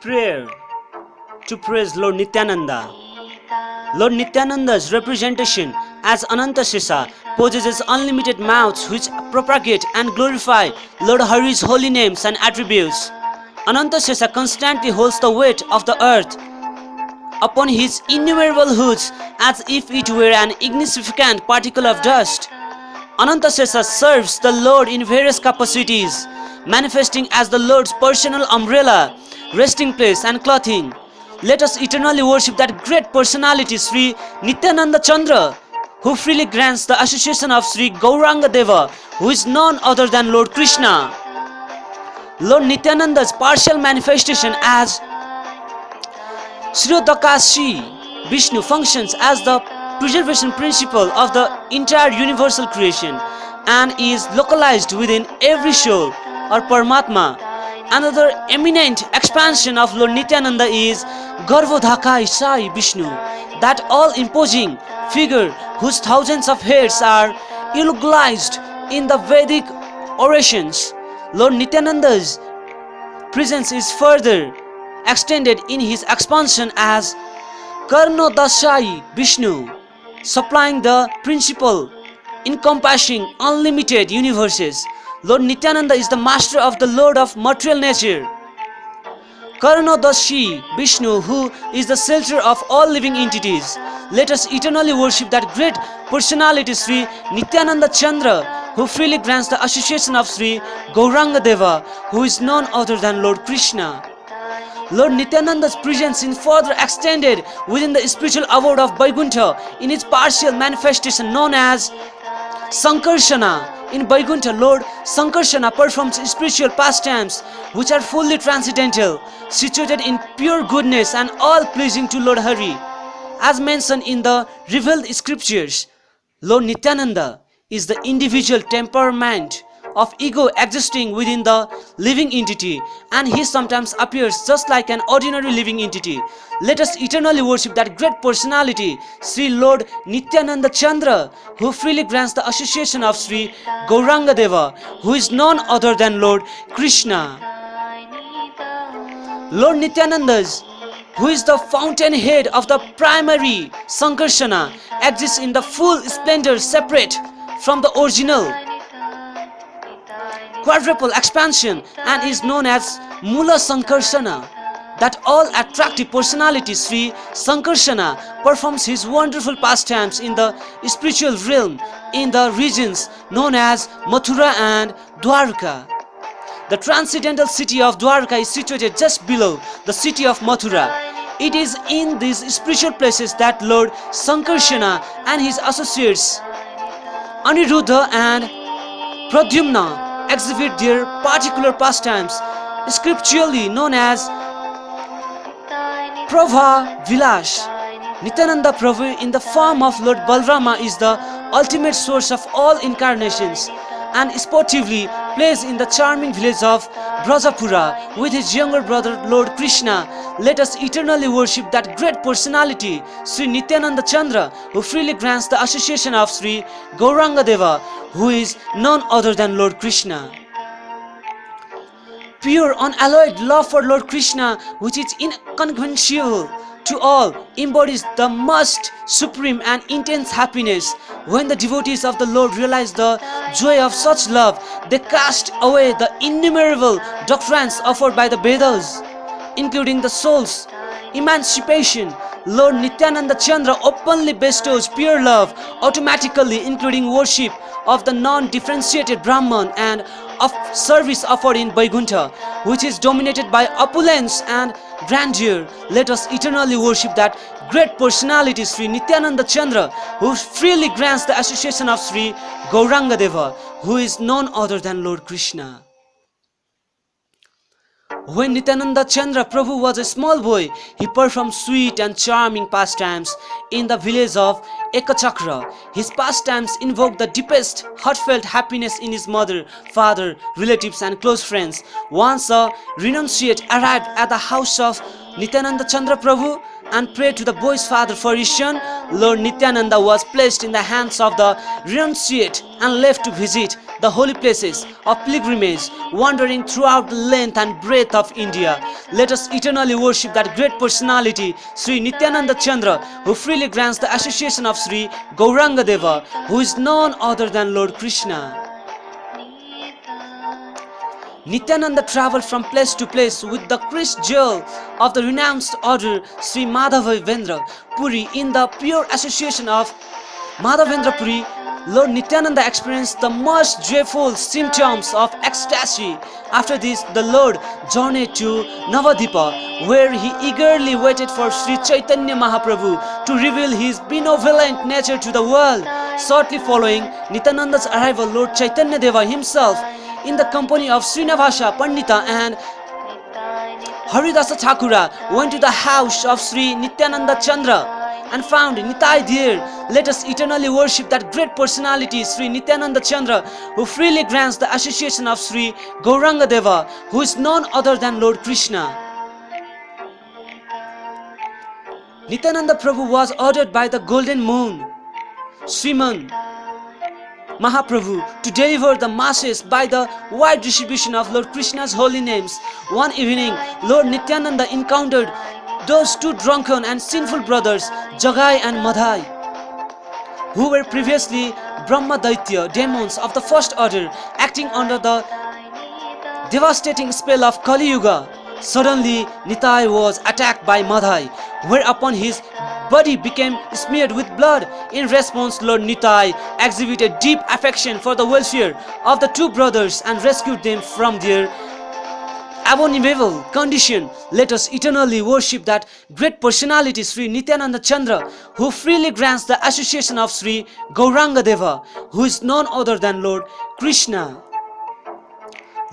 Prayer to praise Lord Nityananda. Lord Nityananda's representation as Anantasesa possesses unlimited mouths which propagate and glorify Lord Hari's holy names and attributes. Anantasesa constantly holds the weight of the earth upon his innumerable hoods as if it were an insignificant particle of dust. Anantasesa serves the Lord in various capacities, manifesting as the Lord's personal umbrella, resting place and clothing. Let us eternally worship that great personality Sri Nityananda Chandra, who freely grants the association of Sri Gauranga Deva, who is none other than Lord Krishna. Lord Nityananda's partial manifestation as Sri Vishnu functions as the preservation principle of the entire universal creation and is localized within every soul or Paramatma. Another eminent expansion of Lord Nityananda is Garvodhakai Sai Vishnu, that all-imposing figure whose thousands of hairs are eulogized in the Vedic orations. Lord Nityananda's presence is further extended in his expansion as Karnodashai Vishnu, supplying the principle encompassing unlimited universes. Lord Nityananda is the master of the Lord of material nature. Karnodashi Vishnu, who is the shelter of all living entities. Let us eternally worship that great personality Sri Nityananda Chandra, who freely grants the association of Sri Gauranga Deva, who is none other than Lord Krishna. Lord Nityananda's presence is further extended within the spiritual abode of Vaikuntha in its partial manifestation known as Sankarshana. In Vaikuntha, Lord Sankarshana performs spiritual pastimes which are fully transcendental, situated in pure goodness and all pleasing to Lord Hari. As mentioned in the revealed scriptures, Lord Nityananda is the individual temperament of ego existing within the living entity, and he sometimes appears just like an ordinary living entity. Let us eternally worship that great personality, Sri Lord Nityananda Chandra, who freely grants the association of Sri Gauranga Deva, who is none other than Lord Krishna. Lord Nityananda's, who is the fountainhead of the primary Sankarshana, exists in the full splendor separate from the original quadruple expansion and is known as Mula Sankarshana. That all-attractive personality Sri Sankarshana performs his wonderful pastimes in the spiritual realm in the regions known as Mathura and Dwarka. The transcendental city of Dwarka is situated just below the city of Mathura. It is in these spiritual places that Lord Sankarshana and his associates Aniruddha and Pradyumna exhibit their particular pastimes, scripturally known as Prabha Vilash. Nityananda Prabhu in the form of Lord Balrama is the ultimate source of all incarnations and sportively plays in the charming village of Brajapura with his younger brother Lord Krishna. Let us eternally worship that great personality Sri Nityananda Chandra, who freely grants the association of Sri Gauranga Deva, who is none other than Lord Krishna. Pure, unalloyed love for Lord Krishna, which is inconceivable to all, embodies the most supreme and intense happiness. When the devotees of the Lord realize the joy of such love, they cast away the innumerable doctrines offered by the Vedas, including the soul's emancipation. Lord Nityananda Chandra openly bestows pure love automatically, including worship of the non-differentiated Brahman and of service offered in Vaikuntha, which is dominated by opulence and grandeur. Let us eternally worship that great personality Sri Nityananda Chandra, who freely grants the association of Sri Gauranga Deva, who is none other than Lord Krishna. When Nityananda Chandra Prabhu was a small boy, he performed sweet and charming pastimes in the village of Ekachakra. His pastimes invoked the deepest heartfelt happiness in his mother, father, relatives and close friends. Once a renunciate arrived at the house of Nityananda Chandra Prabhu and prayed to the boy's father for his son. Lord Nityananda was placed in the hands of the renunciate and left to visit the holy places of pilgrimage, wandering throughout the length and breadth of India. let us eternally worship that great personality, Sri Nityananda Chandra, who freely grants the association of Sri Gauranga Deva, who is none other than Lord Krishna. Nityananda travelled from place to place with the Christ jewel of the renounced order Sri Madhavendra Puri. In the pure association of Madhavendra Puri, Lord Nityananda experienced the most joyful symptoms of ecstasy. After this, the Lord journeyed to Navadipa, where he eagerly waited for Sri Chaitanya Mahaprabhu to reveal his benevolent nature to the world. Shortly following Nityananda's arrival, Lord Chaitanya Deva himself, in the company of Srinivasa Pandita and Haridasa Thakura, went to the house of Sri Nityananda Chandra and found Nitai there. Let us eternally worship that great personality, Sri Nityananda Chandra, who freely grants the association of Sri Gauranga Deva, who is none other than Lord Krishna. Nityananda Prabhu was ordered by the golden moon, Sriman Mahaprabhu, to deliver the masses by the wide distribution of Lord Krishna's holy names. One evening, Lord Nityananda encountered those two drunken and sinful brothers, Jagai and Madhai, who were previously Brahma Daitya, demons of the first order, acting under the devastating spell of Kali Yuga. Suddenly, Nitai was attacked by Madhai, whereupon his body became smeared with blood. In response, Lord Nitai exhibited deep affection for the welfare of the two brothers and rescued them from their abominable condition. Let us eternally worship that great personality, Sri Nityananda Chandra, who freely grants the association of Sri Gauranga Deva, who is none other than Lord Krishna.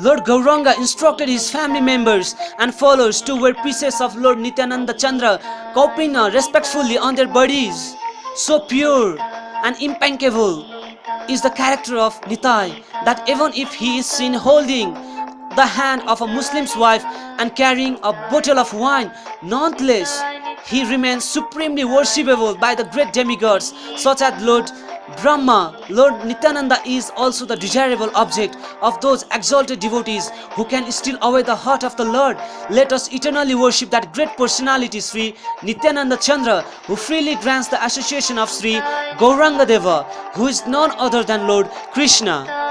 Lord Gauranga instructed his family members and followers to wear pieces of Lord Nityananda Chandra Kaupina respectfully on their bodies. So pure and impeccable is the character of Nitai that even if he is seen holding the hand of a Muslim's wife and carrying a bottle of wine, nonetheless he remains supremely worshipable by the great demigods such as Lord Brahma. Lord Nityananda is also the desirable object of those exalted devotees who can steal away the heart of the Lord. Let us eternally worship that great personality, Sri Nityananda Chandra, who freely grants the association of Sri Gauranga Deva, who is none other than Lord Krishna.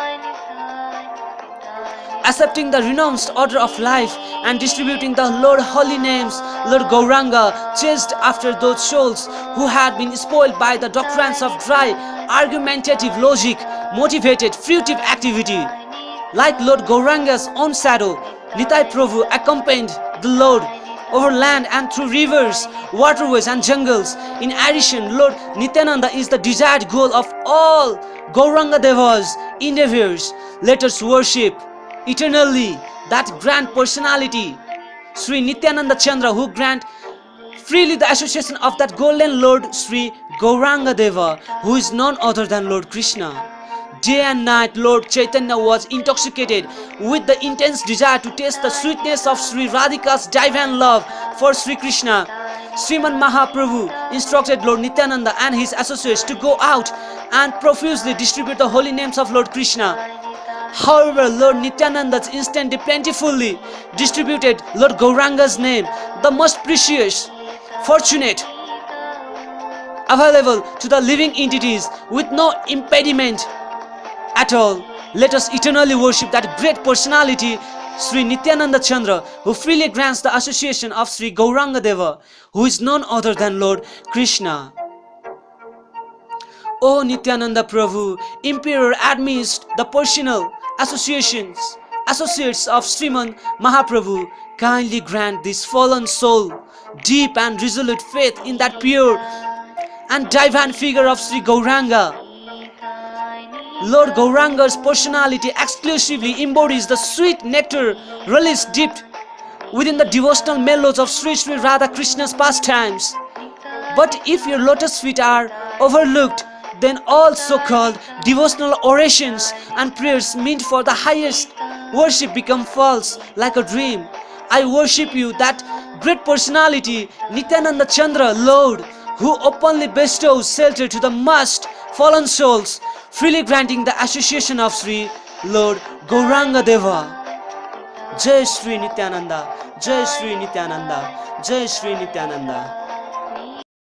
Accepting the renounced order of life and distributing the Lord holy names, Lord Gauranga chased after those souls who had been spoiled by the doctrines of dry, argumentative logic, motivated, fruitive activity. Like Lord Gauranga's own shadow, Nitai Prabhu accompanied the Lord over land and through rivers, waterways and jungles. In addition, Lord Nityananda is the desired goal of all Gauranga Deva's endeavors. Let us worship eternally that grand personality, Sri Nityananda Chandra, who grant freely the association of that golden Lord Sri Gauranga Deva, who is none other than Lord Krishna. Day and night, Lord Chaitanya was intoxicated with the intense desire to taste the sweetness of Sri Radhika's divine love for Sri Krishna. Sriman Mahaprabhu instructed Lord Nityananda and his associates to go out and profusely distribute the holy names of Lord Krishna. However, Lord Nityananda instantly plentifully distributed Lord Gauranga's name, the most precious, fortunate, available to the living entities with no impediment at all. Let us eternally worship that great personality, Sri Nityananda Chandra, who freely grants the association of Sri Gauranga Deva, who is none other than Lord Krishna. O Nityananda Prabhu, Emperor amidst the personal associates of Sriman Mahaprabhu, kindly grant this fallen soul deep and resolute faith in that pure and divine figure of Sri Gauranga. Lord Gauranga's personality exclusively embodies the sweet nectar released dipped within the devotional mellows of Sri Sri Radha Krishna's pastimes. But if your lotus feet are overlooked, then all so-called devotional orations and prayers meant for the highest worship become false like a dream. I worship you, that great personality, Nityananda Chandra, Lord, who openly bestows shelter to the most fallen souls, freely granting the association of Sri Lord Gauranga Deva. Jai Shri Nityananda, Jai Shri Nityananda, Jai Shri Nityananda.